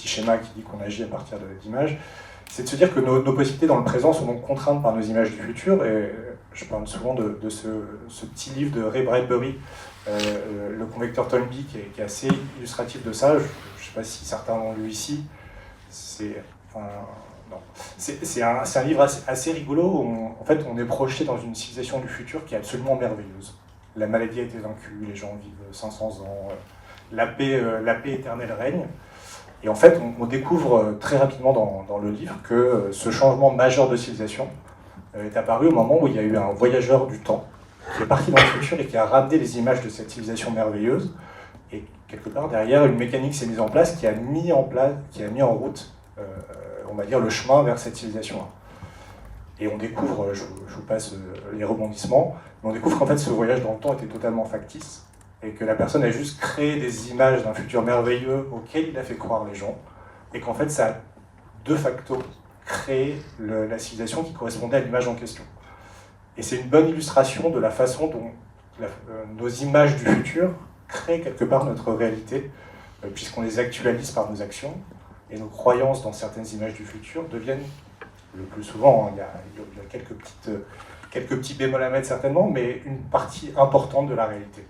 petit schéma qui dit qu'on agit à partir d'images, c'est de se dire que nos possibilités dans le présent sont donc contraintes par nos images du futur. Et je parle souvent de ce petit livre de Ray Bradbury, le convecteur Toynbee, qui est assez illustratif de ça. Je ne sais pas si certains l'ont lu ici. C'est un livre assez rigolo où en fait, on est projeté dans une civilisation du futur qui est absolument merveilleuse. La maladie a été vaincue, les gens vivent 500 ans, la paix éternelle règne. Et en fait, on découvre très rapidement dans le livre que ce changement majeur de civilisation est apparu au moment où il y a eu un voyageur du temps qui est parti dans le futur et qui a ramené les images de cette civilisation merveilleuse. Et quelque part derrière, une mécanique s'est mise en place qui a mis en route, on va dire, le chemin vers cette civilisation-là. Et on découvre, je vous passe les rebondissements, mais on découvre qu'en fait ce voyage dans le temps était totalement factice et que la personne a juste créé des images d'un futur merveilleux auquel il a fait croire les gens, et qu'en fait ça a de facto créé la civilisation qui correspondait à l'image en question. Et c'est une bonne illustration de la façon dont nos images du futur créent quelque part notre réalité, puisqu'on les actualise par nos actions, et nos croyances dans certaines images du futur deviennent, le plus souvent, il y a quelques petits bémols à mettre certainement, mais une partie importante de la réalité.